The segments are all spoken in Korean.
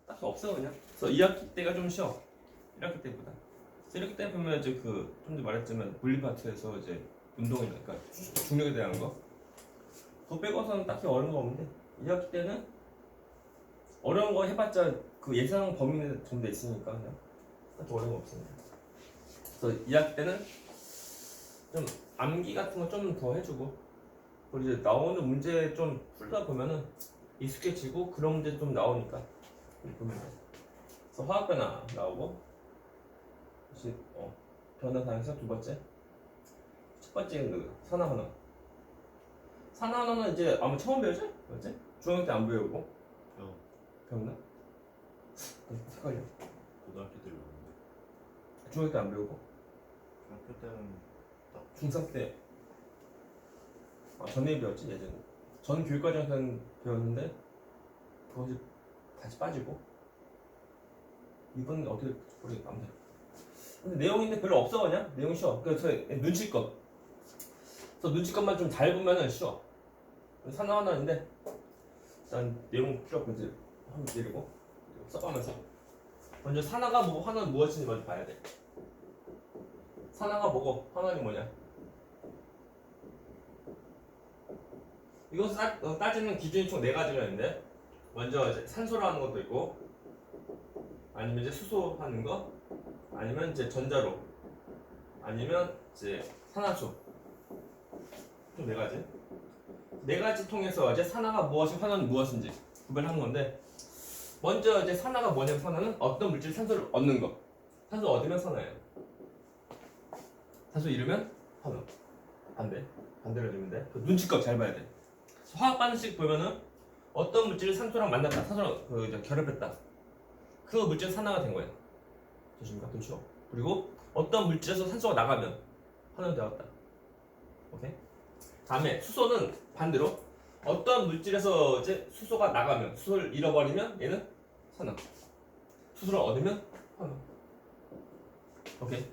딱히 없어 그냥. 그래서 2학기 때가 좀 쉬워. 1학기 때보다. 1학기 때 보면 이제 좀 전에 말했지만 물리 파트에서 이제 운동이나 그러니까 중력에 대한 거. 그거 빼고서는 딱히 어려운 거 없는데 2학기 때는 어려운 거 해봤자 그 예상 범위 내에 전부 다 있으니까 그냥 딱히 어려운 거 없습니다. 그래서 2학기 때는 좀 암기 같은 거 좀 더 해주고 그리고 이제 나오는 문제 좀 풀다 보면은 익숙해지고 그런 문제 좀 나오니까 보면 돼. 그래서 화학 변화 나오고 다시 변화상에서 두 번째 첫 번째 그 산화환원. 산화환원은 이제 아마 처음 배우지? 맞지? 중학교 때 안 배우고 배웠나? 헷갈려. 고등학교 때 배웠는데 중학교 때 안 배우고 중학교 때는 중3 때 전에 배웠지 예전에. 전 교육과정에서는 배웠는데 그것이 다시 빠지고 이번엔 어떻게 모르겠다. 아무튼 근데 내용인데 별로 없어 그냥 내용이 쉬워. 그래서 눈치껏 그래서 눈치껏만 좀 잘 보면은 쉬워. 산화환원인데 일단 내용 필요 없고 이제 한번 내리고 써가면서 먼저 산화가 뭐고 환원은 무엇인지 먼저 봐야 돼. 산화가 뭐고 환원이 뭐냐. 이것을 따지는 기준이 총 4가지가 있는데 먼저 이제 산소로 하는 것도 있고 아니면 이제 수소 하는 거 아니면 이제 전자로 아니면 이제 산화수 총 4가지 4가지 통해서 이제 산화가 무엇이 환원이 무엇인지 구별하는 건데 먼저 이제 산화가 뭐냐면 산화는 어떤 물질 산소를 얻는 거 산소 얻으면 산화예요. 산소 잃으면 환원. 반대로 해주면 돼. 눈치껏 잘 봐야 돼. 화학 반응식 보면은 어떤 물질이 산소랑 만났다, 산소랑 이제 결합했다. 그 물질은 산화가 된 거예요. 되십니까? 좀 쉬워. 그리고 어떤 물질에서 산소가 나가면 환원되었다. 오케이? 다음에 수소는 반대로 어떤 물질에서 이제 수소가 나가면 수소를 잃어버리면 얘는 산화. 수소를 얻으면 환원. 오케이?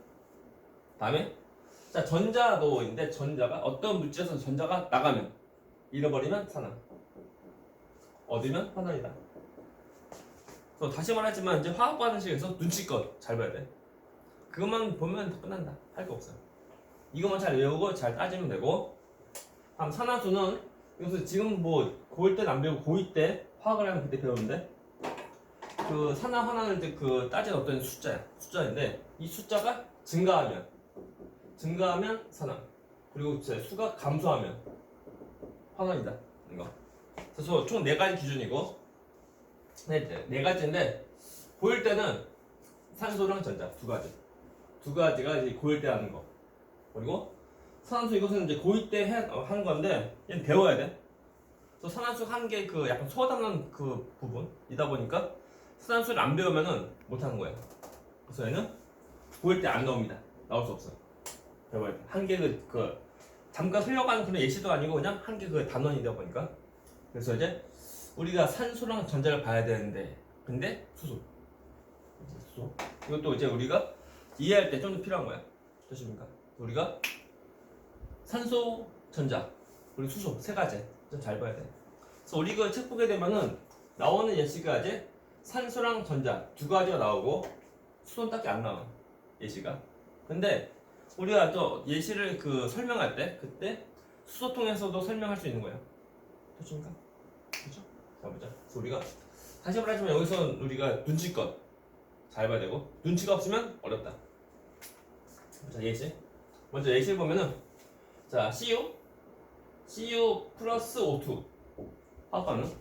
다음에 자 전자도인데 전자가 어떤 물질에서 전자가 나가면 잃어버리면 산화, 얻으면 환원이다. 그래서 다시 말하지만 이제 화학 반응식에서 눈치껏 잘 봐야 돼. 그것만 보면 끝난다. 할 거 없어요. 이것만 잘 외우고 잘 따지면 되고. 다음 산화수는 이것을 지금 뭐 고1 때는 안 배우고 고2 때 화학을 하면 그때 배우는데 그 산화 환원을 이제 그 따지는 어떤 숫자인데 이 숫자가 증가하면 산화 그리고 이제 수가 감소하면 환원이다. 이거. 그래서 총 4가지 기준이고 네 가지인데 고1 때는 산소랑 전자 2가지가 이제 고1 때 하는 거. 그리고 산화수 이것은 이제 고2 때 하는 건데 얘는 배워야 돼. 그래서 산화수 한 게 그 약간 소화하는 그 부분이다 보니까 산화수를 안 배우면은 못 하는 거예요. 그래서 얘는 고1 때 안 나옵니다. 나올 수 없어. 배워야 돼. 한 개 잠깐 흘려가는 그런 예시도 아니고 그냥 한 개 그 단원이다 보니까. 그래서 이제 우리가 산소랑 전자를 봐야 되는데 근데 수소 이것도 이제 우리가 이해할 때 좀 더 필요한 거야. 되십니까? 우리가 산소, 전자 그리고 수소 3가지 좀 잘 봐야 돼. 그래서 우리 그 책 보게 되면은 나오는 예시가 이제 산소랑 전자 2가지가 나오고 수소는 딱히 안 나와 예시가. 근데 우리가 또 예시를 설명할 때 그때 수소 통해서도 설명할 수 있는 거예요. 되십니까? 그렇죠? 자 보자. 그래서 우리가 다시 말하지만 여기서 우리가 눈치껏 잘 봐야 되고 눈치가 없으면 어렵다. 자 예시. 먼저 예시를 보면은 자 CU 플러스 O2 화학반응.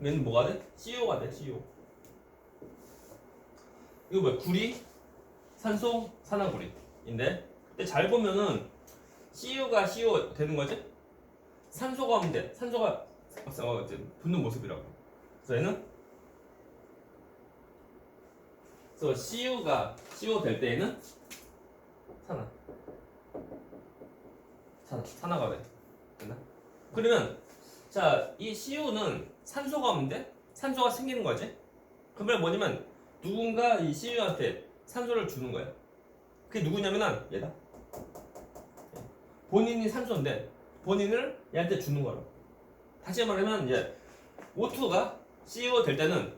얘는 뭐가 돼? CO가 돼. CO. 이거 뭐야? 구리, 산소, 산화구리인데 그때 잘 보면은 CU가 CO 되는 거지? 산소가 없는데 산소가 이제 붙는 모습이라고. 그래서 얘는 CU가 CO 될 때에는 산화가 돼. 됐나? 그러면 자 이 CU는 산소가 없는데 산소가 생기는 거지? 그러면 뭐냐면 누군가 이 CU한테 산소를 주는 거야. 그게 누구냐면은 얘다. 본인이 산소인데 본인을 얘한테 주는 거라고. 다시 말하면 이제 O2가 CU 될 때는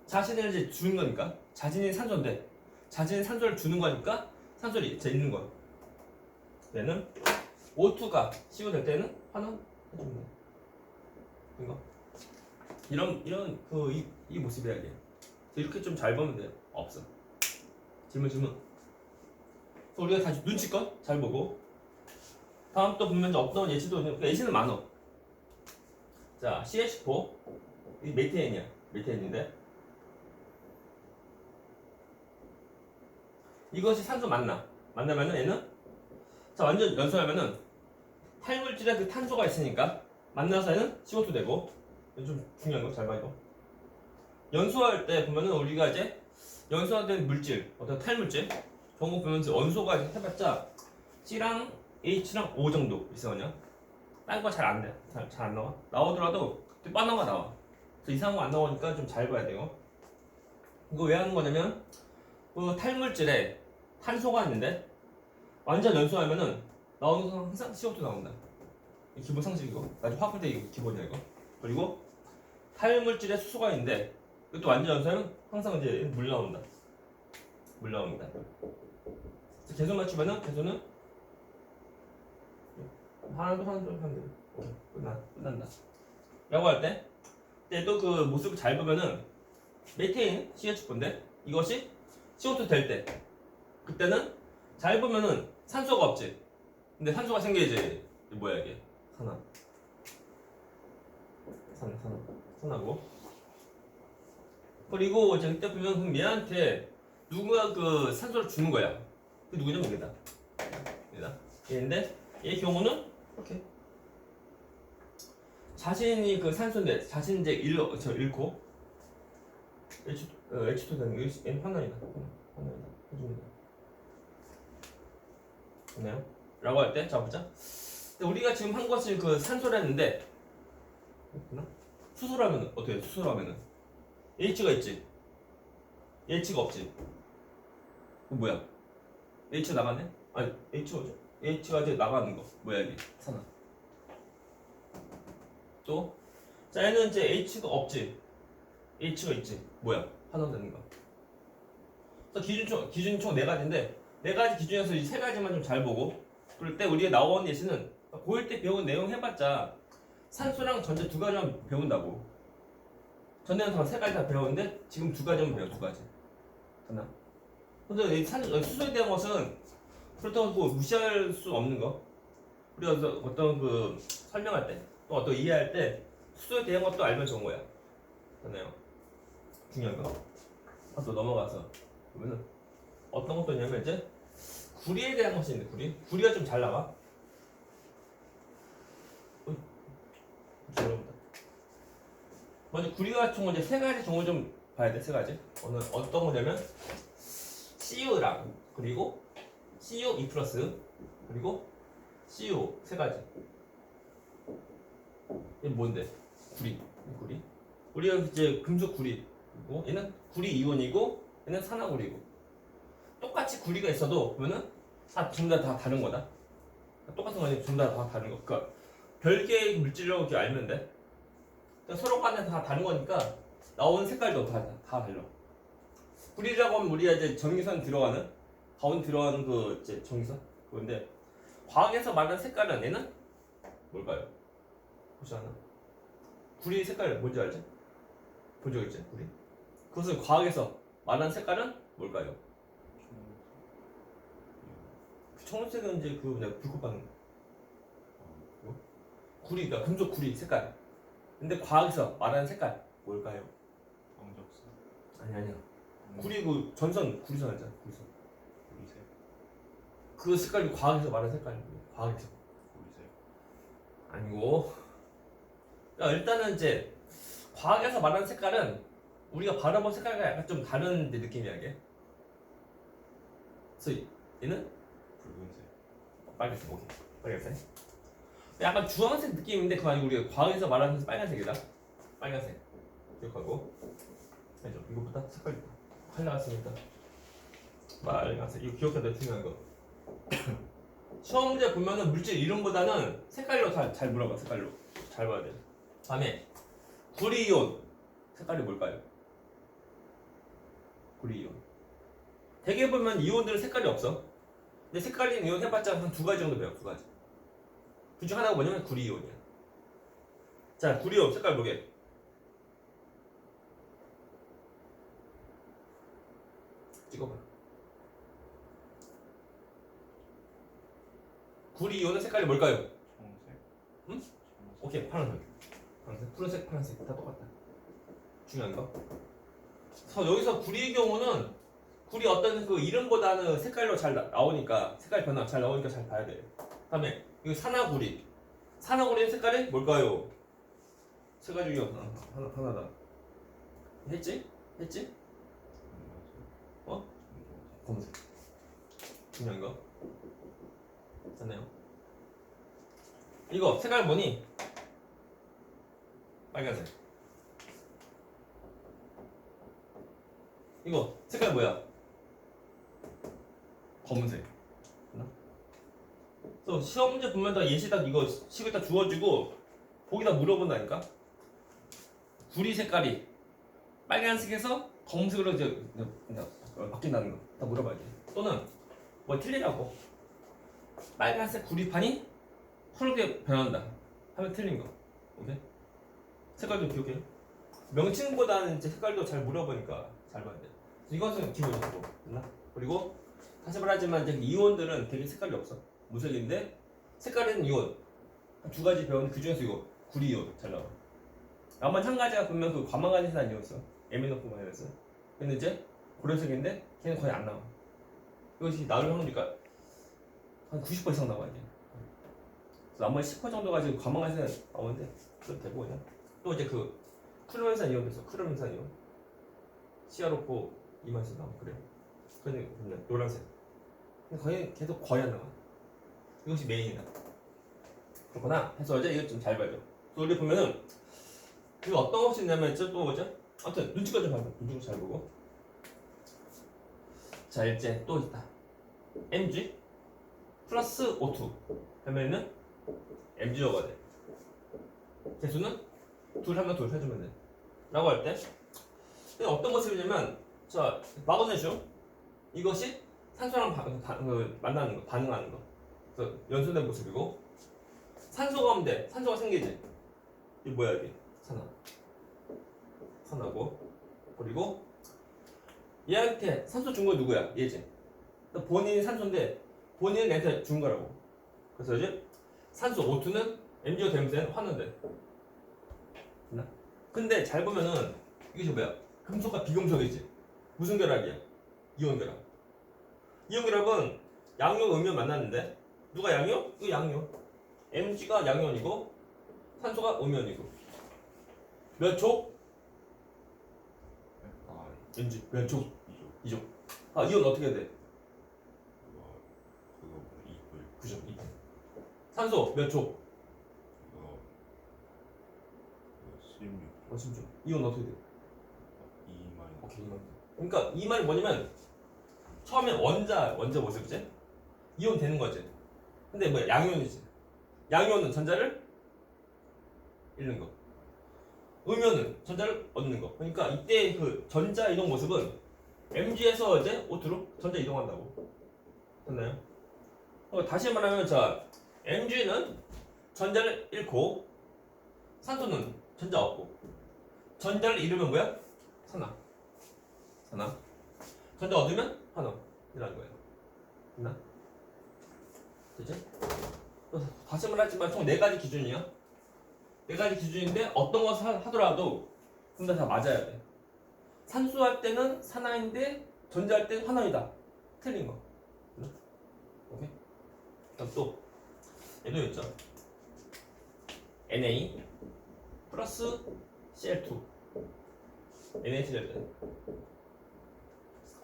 자신을 이제 주는 거니까 자신이 산소인데 자신이 산소를 주는 거니까 산소를 이제 있는 거야. 얘는 O2가 CO 될 때는 환원 해주는 거야. 이거 이런 이 모습이야 이게. 이렇게 좀 잘 보면 돼요. 없어. 질문. 그래서 우리가 다시 눈치껏 잘 보고 다음 또 보면 어떤 예시도 예시는 많어. 자 CH4 이 메테인이야. 메테인인데 이것이 산소 만나면은 얘는 자 완전 연소하면은 탈물질에 그 탄소가 있으니까 만나서 얘는 CO2 되고 좀 중요한 거 잘 봐 이거. 연소할 때 보면은 우리가 이제 연소된 물질 어떤 탈물질 그런 거 보면 이제 원소가 해봤자 C랑 H랑 O 정도 있어요. 딴 거 잘 안 돼. 잘 안 나와. 나오더라도 빠나가 나와. 그래서 이상한 거 안 나오니까 좀 잘 봐야 돼요. 이거 왜 하는 거냐면 그 탈물질에 탄소가 있는데 완전 연소하면은 나오는 건 항상 CO2 나온다. 이 기본 상식이고 나중에 화학할 때 이거 기본이야 이거. 그리고 탈물질에 수소가 있는데 이것도 완전 연소하면 항상 이제 물 나온다. 물 나옵니다. 계속 맞추면은 계속은 하나도 오케이, 끝난다. 라고 할 때 또 그 모습을 잘 보면은 메테인 CH4인데 이것이 CO2 될 때 그때는 잘 보면은 산소가 없지. 근데 산소가 생겨야지. 뭐야 이게? 산하고. 그리고 이제 그때 보면 그럼 얘한테 누가 그 산소를 주는 거야. 그 누구냐면 얘다. 얘인데 얘 경우는 이렇게 자신이 그 산소인데 자신 이제 잃고 H2 되는 거 얘는 환원이다. 해줍니다. 됐나요? 라고 할 때, 자 보자. 우리가 지금 한 것이 그 산소라는데, 수소라면 어떻게 해? 수소라면은 H가 있지, H가 없지. 그 뭐야? H가 나가네? 아니 H가 이제 나가는 거 뭐야 이게? 산화. 또, 자 얘는 이제 H가 없지, H가 있지. 뭐야? 환원되는 거. 그래서 기준이 총 4가지인데 4가지 기준에서 이 3가지만 좀 잘 보고 그럴 때 우리가 나온 예시는 고1 때 배운 내용 해봤자 산소랑 전자 2가지만 배운다고. 전에는 다 3가지 다 배웠는데 지금 2가지만 배워. 2가지 됐나? 근데 이 수소에 대한 것은 그렇다고 뭐 무시할 수 없는 거. 우리가 어떤 그 설명할 때 또 어떤 이해할 때 수소에 대한 것도 알면 좋은 거야. 됐나요? 중요한 거. 또 넘어가서 보면은 어떤 것도 있냐면 이제 구리에 대한 것이 있는데 구리가 좀 잘 나와. 죄송합니다. 먼저 구리가 총 이제 3가지 종을 좀 봐야 돼. 3가지. 어떤 거냐면 Cu랑 그리고 CuE+ 그리고 Cu 3가지. 이게 뭔데? 구리. 우리가 이제 금속 구리고 얘는 구리 이온이고 얘는 산화구리고 똑같이 구리가 있어도 보면은 전부 다 다른 거다. 똑같은 거 아니고 전부 다 다른 거. 그러니까 별개의 물질이라고 이렇게 알면 돼. 그러니까 서로 간에 다 다른 거니까 나오는 색깔도 다 달라. 구리라고 하면 우리가 이제 전기선 들어가는 가운데 들어가는 그 이제 전기선 그건데 과학에서 말하는 색깔은 얘는 뭘까요? 혹시 아나? 구리 색깔 뭔지 알지? 본 적 있지? 구리? 그것을 과학에서 말하는 색깔은 뭘까요? 청록색은 이제 그 뭐냐 불꽃 받는 거. 구리, 그러니까 금속 구리 색깔. 근데 과학에서 말하는 색깔 뭘까요? 황적색. 아니야. 구리 그 전선 구리선 알잖아. 구리선. 구리색. 그 색깔이 과학에서 말하는 색깔이에요. 과학에서. 구리색. 아니고. 그러니까 일단은 이제 과학에서 말하는 색깔은 우리가 바라본 색깔과 약간 좀 다른 느낌이야 이게. 그래서 얘는 붉은색. 빨간색. 오케이. 빨간색. 약간 주황색 느낌인데 그거 아니고 우리가 과학에서 말하는 빨간색이다. 빨간색. 기억하고. 알죠? 이거보다 색깔이 확 나왔으니까. 빨간색. 이거 기억해야 돼. 중요한 거. 시험 문제 보면은 물질 이름보다는 색깔로 잘 물어봐. 색깔로. 잘 봐야 돼. 다음에 구리이온 색깔이 뭘까요? 구리이온. 대개 보면 이온들은 색깔이 없어. 근데 색깔이 있는 이온 해봤자 한 두 가지 정도 배워. 두 가지. 그 중 하나가 뭐냐면 구리이온이야. 자, 구리이온 색깔 보게. 찍어봐. 구리이온의 색깔이 뭘까요? 청색. 응? 청색. 오케이, 파란색. 파란색, 푸른색, 파란색 다 똑같다. 중요한 거. 그래서 여기서 구리의 경우는 구리 어떤 그 이름보다는 색깔로 잘 나오니까 색깔 변화 잘 나오니까 잘 봐야 돼. 그다음에 이거 산화구리. 산화구리의 색깔이 뭘까요? 세 가지 중에 하나다. 했지? 했지? 어? 검은색. 중요한 거. 됐나요? 이거 색깔 보니 빨간색. 이거 색깔 뭐야? 검은색. 그래서 시험 문제 보면 다 예시 딱 이거 식을 딱 주어지고 거기다 물어본다니까. 구리 색깔이 빨간색에서 검은색으로 이제 바뀐다는 거 다 물어봐야 돼. 또는 뭐 틀리라고. 빨간색 구리판이 푸르게 변한다 하면 틀린 거. 오케이? 색깔도 기억해. 명칭보다는 이제 색깔도 잘 물어보니까 잘 봐야 돼. 이것은 기본적으로. 그리고 다시 말하지만 이제 이온들은 되게 색깔이 없어. 무색인데 색깔 있는 이온 한 두 가지 배웠는데 그 중에서 이거 구리이온 잘 나와. 나만 한 가지가 보면 그 과망간에서 아니었어. 에미노프만이었어. 근데 이제 고려색인데 걔는 거의 안 나와. 이것이 나올 확률이니까 한 90% 이상 나와야 돼. 그래서 나머지 10% 정도가 지금 과망간에서 나오는데 그래도 되고 그냥. 또 이제 그 크로멘산 이온도 있어. 크로멘산 이온. CR4 이만씩 나와. 그래. 그냥 노란색. 근데 거의 계속 거의 안 나와. 이것이 메인이다. 그렇구나. 해서 이제 이거 좀 잘 봐야 돼. 또 우리 보면은 이거 어떤 것이 있냐면 또 뭐죠? 아무튼 눈치껏 좀 봐봐. 눈치껏 잘 보고. 자, 이제 또 있다. Mg 플러스 O2 하면은 Mg여가 돼. 개수는 둘 하면 둘 해주면 돼. 라고 할 때 어떤 모습이냐면 자, 마그네슘 이것이 산소랑 만나는 거, 반응하는 거. 그래서 연소된 모습이고 산소가 없는데 산소가 생기지. 이게 뭐야 이게? 산화고 그리고 얘한테 산소 준 거 누구야? 얘지. 본인이 산소인데 본인은 얘한테 준 거라고. 그래서 이제 산소 O2는 Mg가 되면서 화는데. 근데 잘 보면은 이게 뭐야? 금속과 비금속이지. 무슨 결합이야? 이온 결합. 이온 결합은 양이온, 음이온 만났는데 누가 양이온? 이거 양이온. Mg가 양이온이고 산소가 음이온이고. 몇 족? Mg 몇 족? 2족. 아, 이온 어떻게 돼? 그거 2뿔. 그죠? 2. 산소 몇 족? 그거 16. 16. 이온 어떻게 돼? 2마이너스. 오케이, 2만. 그러니까 이 말이 뭐냐면 처음에 원자 모습이지? 이온 되는 거지. 근데 뭐야? 양이온이지. 양이온은 전자를 잃는 거. 음이온은 전자를 얻는 거. 그러니까 이때 그 전자 이동 모습은 Mg에서 이제 O2로 전자 이동한다고. 됐나요? 다시 말하면 자, Mg는 전자를 잃고 산소는 전자 얻고. 전자를 잃으면 뭐야? 산화. 전자 얻으면 환원. 이라는 거예요. 됐나? 되지? 다시 말하지만 총 4가지 기준이야. 4가지 기준인데 어떤 것을 하더라도 근데 다 맞아야 돼. 산소 할 때는 산화인데 전자 할 때는 환원이다. 틀린 거. 오케이? 그럼 또 얘도 있죠. Na 플러스 Cl2 NaCl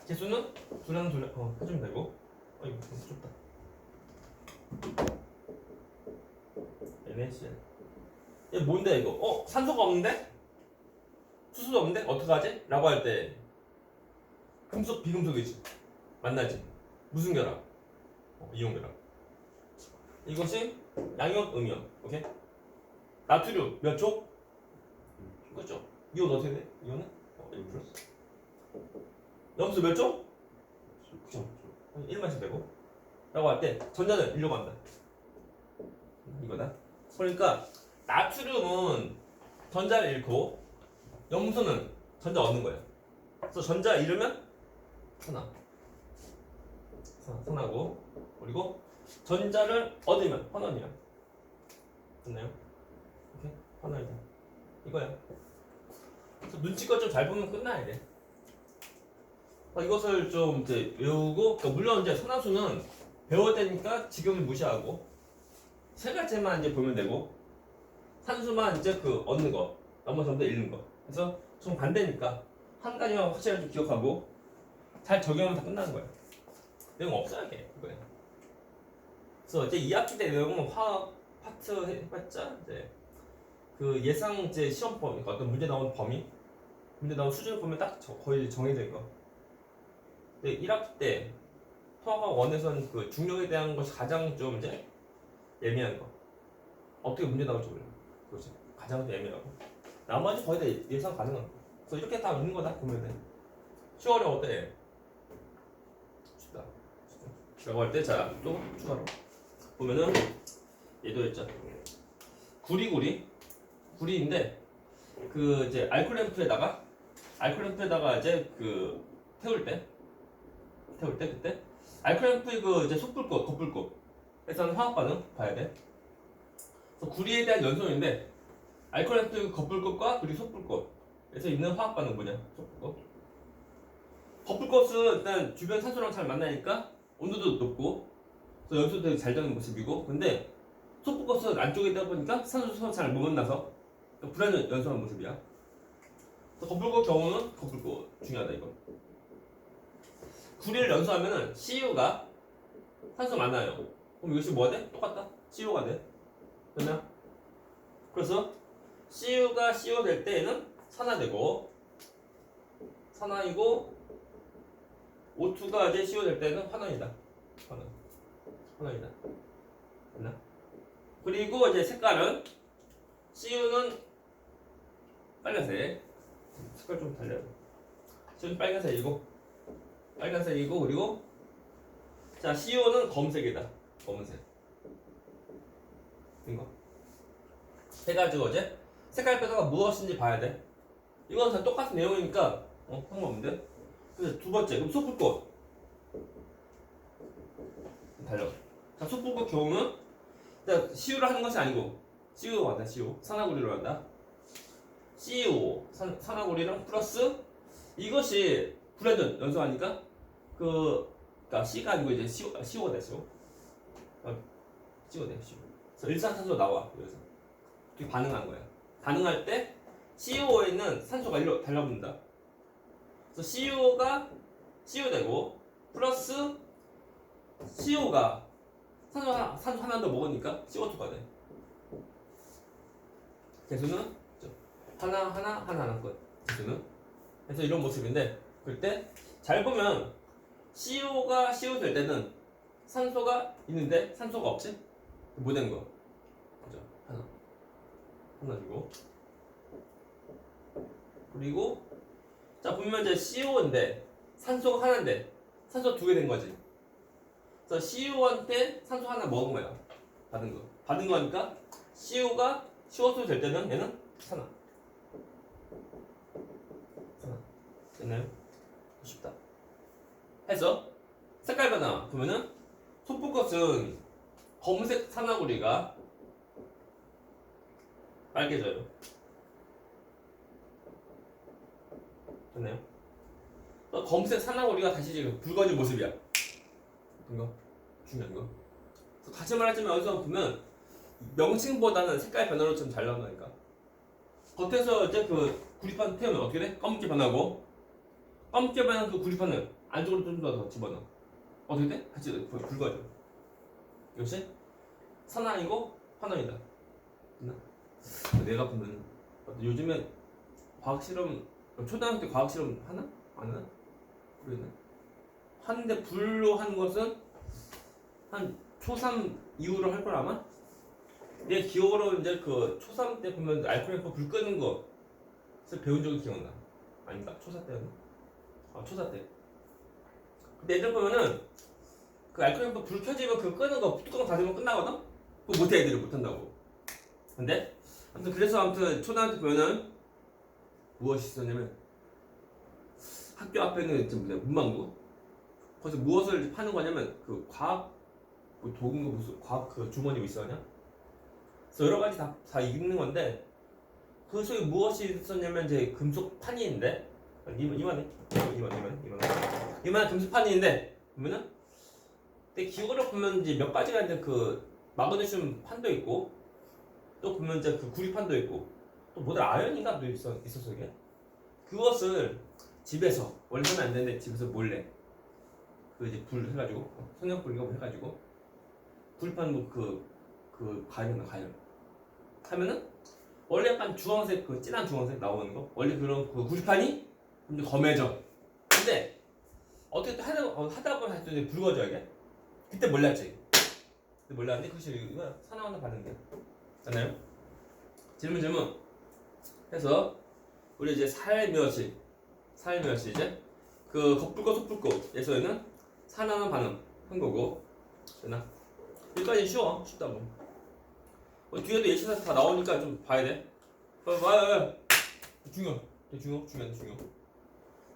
개수는 둘이랑 해주면 되고. 이거 좁다. NaCl 얘 뭔데 이거? 산소가 없는데? 수소도 없는데? 어떡하지? 라고 할 때 금속 비금속이지. 만나지. 무슨 결합? 이온 결합. 이것이 양이온, 음이온. 오케이? 나트륨 몇 족? 그렇죠. 이온 어떻게 돼? 이온은 1 플러스. 염수 몇 조? 그쵸. 1만씩 되고 라고 할 때 전자는 1로 간다. 이거다. 그러니까 나트륨은 전자를 잃고 염소는 전자 얻는 거야. 그래서 전자 잃으면 산화고 그리고 전자를 얻으면 환원이야. 됐나요? 이렇게 환원이다. 이거야. 그래서 눈치껏 좀 잘 보면 끝나야 돼. 이것을 좀 이제 외우고 그러니까 물론 이제 산화수는 배워야 되니까 지금은 무시하고 세 가지만 이제 보면 되고 산수만 이제 그 얻는 거 나머지 전부 다 잃는 거. 그래서 좀 반대니까 한 가지만 확실하게 좀 기억하고 잘 적용하면 다 끝나는 거야. 내용 없어야 돼 그거야. 그래서 이제 2학기 때 내용은 화학 파트 해봤자 이제 그 예상 이제 시험 범위, 그러니까 어떤 문제 나오는 범위, 문제 나오는 수준 보면 딱 거의 정해져 있고. 근데 1학기 때 토화학 원에서는 그 중력에 대한 것이 가장 좀 이제 예민한 거. 어떻게 문제 나올지 몰라. 그렇지. 가장 좀 예민하고. 나머지 거의 다 예상 가능한 거. 그래서 이렇게 다 있는 거다 보면 돼. 10월에 어때? 쉽다. 라고 할 때 자 또 추가로 보면은 얘도 했죠. 구리인데 그 이제 알코올램프에다가 이제 그 태울 때 그때 알코올램프의 그 이제 속불꽃 겉불꽃에서는 화학 반응 봐야 돼. 그래서 구리에 대한 연소인데 알코올램프의 겉불꽃과 그리고 속불꽃에서 있는 화학 반응 뭐냐? 속불꽃. 겉불꽃은 일단 주변 산소랑 잘 만나니까 온도도 높고 그래서 연소도 되게 잘 되는 모습이고, 근데 속불꽃은 안쪽에 있다 보니까 산소 잘 못 만나서 불안전 연소하는 모습이야. 그래서 겉불꽃 경우는 겉불꽃 중요하다 이거. 구리를 연소하면은 Cu가 산소 만나요. 그럼 이것이 뭐가 돼? 똑같다. CO가 돼. 됐나? 그래서 Cu가 CO 될 때에는 산화되고 산화이고 O2가 이제 CO 될 때는 환원이다. 환원이다. 됐나? 그리고 이제 색깔은 CU는 빨간색. 색깔 좀 달려요. CU는 빨간색이고 그리고 자 CO는 검은색이다. 검은색. 이거 해가지고 이제 색깔 변화가 무엇인지 봐야 돼. 이건 다 똑같은 내용이니까 상관없는데. 그래서 두 번째 그럼 소불꽃 달려. 자 소불꽃 경우는 CU를 하는 것이 아니고 CU가 맞다. CU 산화구리로 한다. CU 산화구리랑 플러스 이것이 불완전 연소하니까 그러니까 C가 아니고 이제 CO가 돼. CO가 돼. 그래서 일산탄소 나와. 여기서 이렇게 반응한 거야. 반응할 때 CO에 있는 산소가 일로 달려붙는다. 그래서 CO가 CO 되고 플러스 CO가 산소 하나 더 먹으니까 CO2가 돼. 개수는 하나 끝. 개수는. 그래서 이런 모습인데 그때 잘 보면 CO가 CO 될 때는 산소가 있는데 산소가 없지? 못 되는 거. 그죠? 하나 주고. 그리고 자 보면 이제 CO인데 산소가 하나인데 산소 두 개 된 거지. 그래서 CO한테 산소 하나 먹은 거야. 받은 거니까 CO가 CO2 될 때는 얘는 산화. 됐나요? 쉽다. 해서 색깔 변화 보면은 소뿔꽃은 검은색 산화구리가 빨개져요. 됐나요? 또 검은색 산화구리가 다시 지금 붉어진 모습이야. 이거 중요한 거. 다시 말하자면 여기서 보면 명칭보다는 색깔 변화로 좀 잘 나온다니까. 겉에서 이제 그 구리판 태우면 어떻게 돼? 검게 변하고 검게 변한 그 구리판을 안쪽으로 좀 더 집어넣어. 어떻게 돼? 같이 붉어져. 이것이 산화이고 환원이다. 내가 보면 요즘에 과학 실험 초등학교 때 과학 실험 하나? 안 하나? 모르겠네. 하는데 불로 하는 것은 한 초3 이후로 할 걸 아마? 내 기억으로 이제 그 초3 때 보면 알코올램프 불 끄는 거 배운 적이 기억나. 아닌가? 초4 때였나? 초사 때. 근데 애들 보면은 그 알코올pom프 불 켜지면 그 끄는 거 뚜껑 닫으면 끝나거든? 그거 못해 애들이 못한다고. 근데 아무튼 그래서 아무튼 초등학교 보면은 무엇이 있었냐면 학교 앞에는 지금 문방구 거기서 무엇을 파는 거냐면 그 과학 뭐 도구인가 무슨 과학 그 주머니 있어냐? 그래서 여러 가지 다 있는 건데 그 속에 무엇이 있었냐면 이제 금속 판이인데 이만한 금속 판이인데 보면은 근데 기호로 보면 이제 몇 가지가 있는데 그 마그네슘 판도 있고 또 보면 이제 그 구리판도 있고 또 뭐더라 아연인가 또 있었어 이게 그것을 집에서 원래 하면 안 되는데 집에서 몰래 그 이제 불 해가지고 성냥불 이거 해가지고 구리판 뭐그 과연 하면은 원래 약간 주황색 그 진한 주황색 나오는 거 원래 그런 그 구리판이 근데 검해져 근데 어떻게 또 하다 보면 다시 또 붉어져 이게 그때 몰랐지 그때 몰랐는데 그것이 이거 사나운다 받는 게 맞나요? 질문 해서 우리 이제 살며시 이제 그 겉불고 속불고에서는 산화는 반응 한 거고 되나? 여기까지 쉽다고 뒤에도 예시사 다 나오니까 좀 봐야 돼 봐요 중요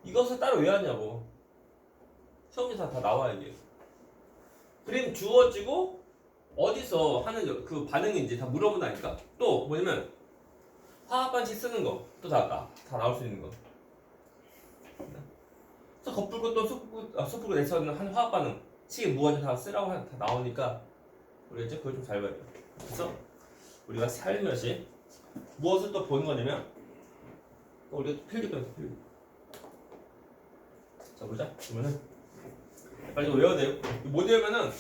이것을 따로 왜 하냐고 시험지사 다 나와 이게 그림 주어지고 어디서 하는 그 반응인지 다 물어본다니까 또 뭐냐면 화학반식 쓰는 거 또 다 나올 수 있는 거 그래서 겉불고 또 속불고 내서는 한 화학 반응 식이 무엇을 다 쓰라고 다 나오니까 우리 이제 그걸 좀 잘 봐야 돼 그래서 우리가 살며시 무엇을 또 보는 거냐면 또 우리가 또 필기 자 보자 그러면은 빨리 좀 외워야 돼요 못 외우면은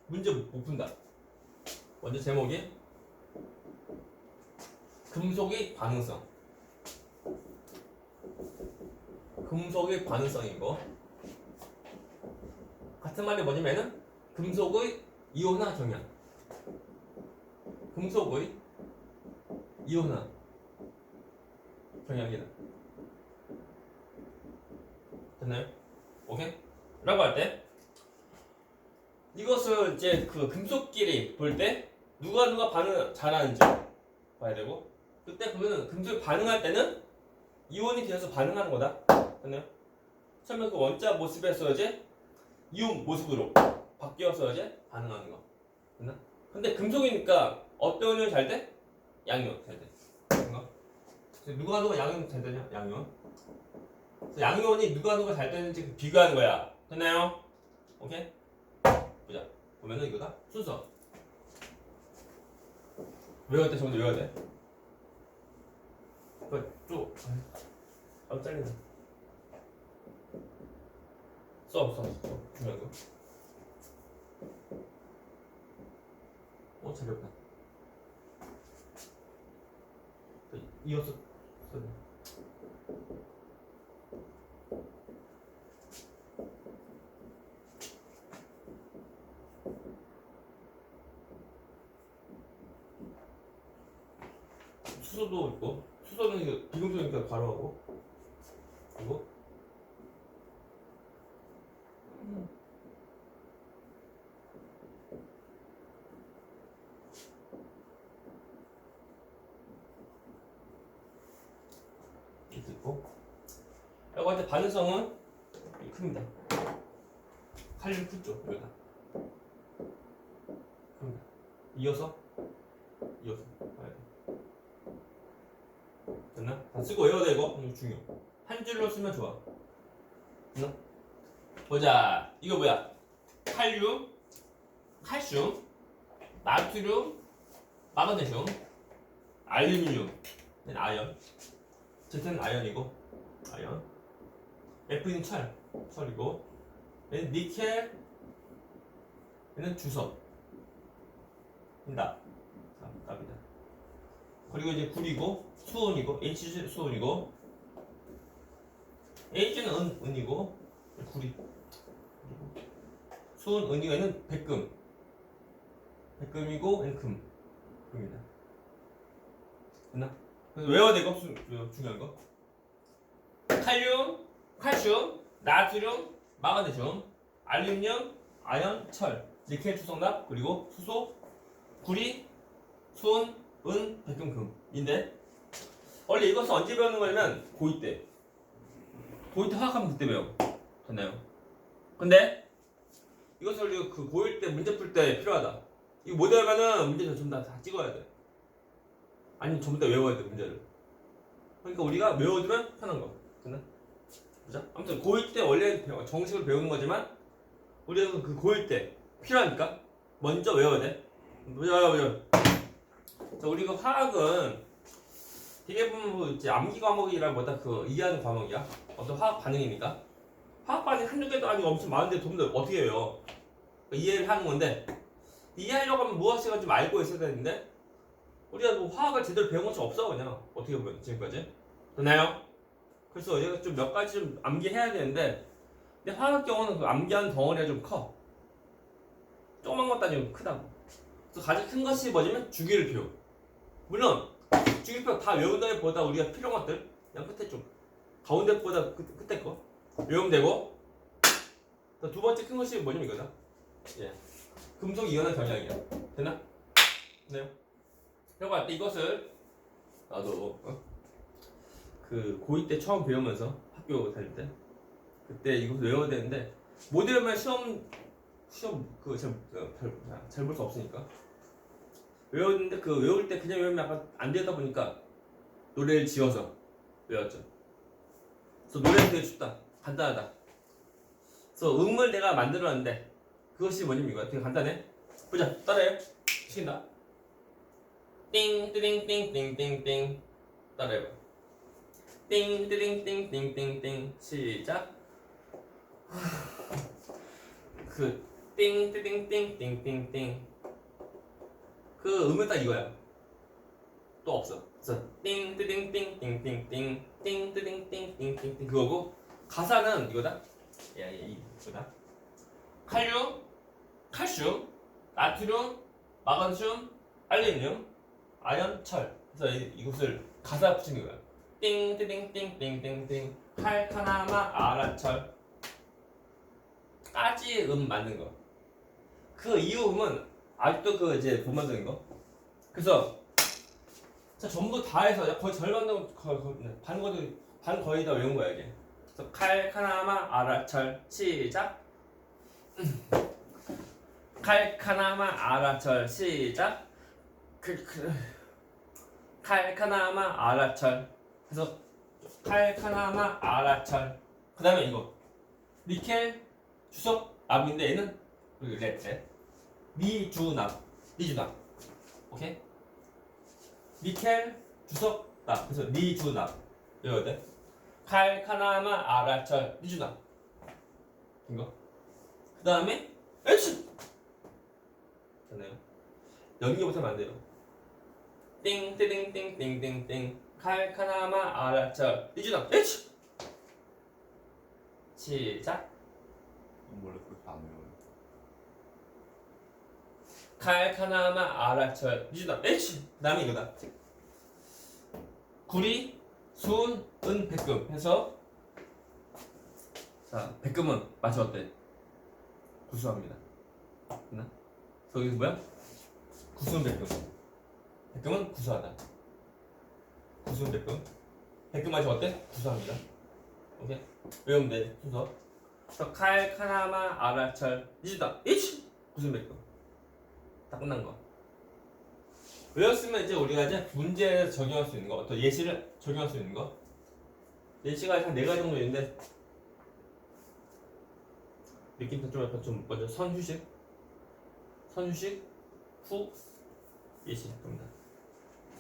문제 못 푼다 먼저 제목이 금속의 반응성이고 같은 말이 뭐냐면은 금속의 이온화 경향 금속의 이온화 경향이다 됐나요? 오케이? 라고 할 때 이것을 이제 그 금속끼리 볼 때 누가 반응 잘하는지 봐야 되고 그때 보면은 금속이 반응할 때는 이온이 되어서 반응하는 거다. 됐나요? 처음에 그 원자 모습에서 이제 이온 모습으로 바뀌어서 이제 반응하는 거. 됐나? 근데 금속이니까 어떤 이온이 잘 돼? 양이온 잘 돼. 됐나? 누가 양이온 잘 되냐? 양이온. 그래서 양이온이 누가 잘 되는지 비교하는 거야. 됐나요? 오케이? 보자. 보면은 이거다. 순서. 외워야 돼. 정도 외워야 돼. 또 잘린다. 써 중요한 거. 재미없다. 이어서 써야 수소도 있고 수소는 이거 비금속이니까 바로하고 그리고 이렇게 있고 라고 할 때 반응성은 큽니다. 칼륨 크죠 여기다 큽니다. 이어서 봐야 돼. 됐나? 다 쓰고 외워야 돼 이거 중요. 한 줄로 쓰면 좋아. 됐나? 보자. 이거 뭐야? 칼륨, 칼슘, 나트륨, 마그네슘, 알루미늄, 아연. Z는 아연이고, 아연. F는 철이고, 얘는 니켈, 얘는 주석. 답이다. 그리고 이제 구리고, 수은이고, H 수은이고, H는 은이고, 구리. 수은 은이가 있는 백금이고 얘는 금입니다. 됐나? 그래서 외워야 되고 중요한 거 칼륨, 칼슘, 나트륨, 마그네슘 알루미늄, 아연, 철, 니켈, 수성납, 그리고 수소, 구리, 수은, 은, 백금, 금인데 원래 이것을 언제 배우는 거냐면 고2 때. 고2 때 화학하면 그때 배워. 됐나요? 근데 이것을 우리가 그 고1 때 문제 풀 때 필요하다. 이거 못 외우면은 문제를 전부 다 찍어야 돼. 아니면 전부 다 외워야 돼 문제를. 그러니까 우리가 외워두면 편한 거. 됐나? 보자. 아무튼 고1 때 원래 정식으로 배우는 거지만 우리가 그 고1 때 필요하니까 먼저 외워야 돼. 보자. 자, 우리 그 화학은 되게 보면 뭐 이제 암기 과목이라기보다 그 이해하는 과목이야. 어떤 화학 반응이니까. 화학 반응이 한두 개도 아니고 엄청 많은데 돈도 어떻게 외워? 그러니까 이해를 하는 건데 이해하려고 하면 무엇인가 좀 알고 있어야 되는데 우리가 뭐 화학을 제대로 배운 것이 없어 그냥 어떻게 보면 지금까지. 됐나요? 그래서 얘가 좀 몇 가지 좀 암기해야 되는데 근데 화학 경우는 그 암기하는 덩어리가 좀 커. 조그만 것도 아니고 크다고. 그래서 가장 큰 것이 뭐냐면 주기율표. 물론 주기율표 다 외운다기보다 우리가 필요한 것들 그냥 끝에 좀 가운데 보다 끝에 거 외우면 되고 두 번째 큰 것이 뭐냐면 이거다. 예. 금속 이온화 경량이야. 됐나? 네. 그리고 할 때 이것을 나도 그 고2 때 처음 배우면서 학교 다닐 때 그때 이것을 외워야 되는데 못 외우면 시험 그거 잘 볼 수 없으니까 외웠는데 그 외울 때 그냥 외우면 약간 안 되다 보니까 노래를 지어서 외웠죠. 그래서 노래는 되게 쉽다. 간단하다. 그래서 음을 내가 만들었는데 그것이 뭐냐면 이거야. 되게 간단해. 보자. 따라해요. 시킨다. 띵띵띵띵띵띵 따라해봐. 띵띵띵띵띵띵 시작. 그 띵띵띵띵띵띵 그 음은 딱 이거야. 또 없어. 그래서 띵띵띵띵띵띵띵 띵띵띵띵띵띵 그거고 가사는 이거다. 이거다. 칼륨, 칼슘, 나트륨, 마그네슘, 알루미늄, 아연, 철. 그래서 이것을 가사 붙이는 거야. 띵띵띵띵띵띵 칼카나마 아라철 까지 맞는 거. 그 이후 음은 아직도 그 이제 못 만드는 거. 그래서 자 전부 다 해서 거의 절반 정도 반 거의 다 외운 거야 이게. 그래서 칼카나마 아라철 시작. 칼카나마 아라철 시작. 칼카나마 아라철. 그래서 칼카나마 아라철. 그 다음에 이거 니켈 주석 납인데 얘는 렛 미주납 미주납. 오케이. 니켈 주석 납. 그래서 미주납 외워야 돼. 칼카나마 아라철 미주납. 이거. 그 다음에 에이씨 됐나요? 연기 못하면 안 돼요. 띵띵띵띵띵띵 칼카나마 아라철 미주납 에이씨 시작. 원래 그렇게 안 외워요. 칼카나마 아라철 미주납 에이씨. 그 다음에 이거다. 구리 수은 은 백금 해서 자 백금은 맛이 어때? 구수합니다. 됐나? 그래서 여기 뭐야? 구수은 백금. 백금은 구수하다. 구수은 백금. 백금 맛이 어때? 구수합니다. 오케이? 외우면 돼 순서. 그래서 칼카나마 아라철 미주납 에이씨 구수은 백금. 다 끝난 거. 외웠으면 이제 우리가 이제 문제에 적용할 수 있는 거, 어떤 예시를 적용할 수 있는 거. 예시가 한 4가지 정도 있는데 느낌 좀 약간 좀 먼저 선휴식 후 예시 겁니다.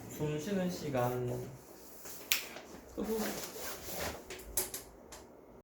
숨 쉬는 시간.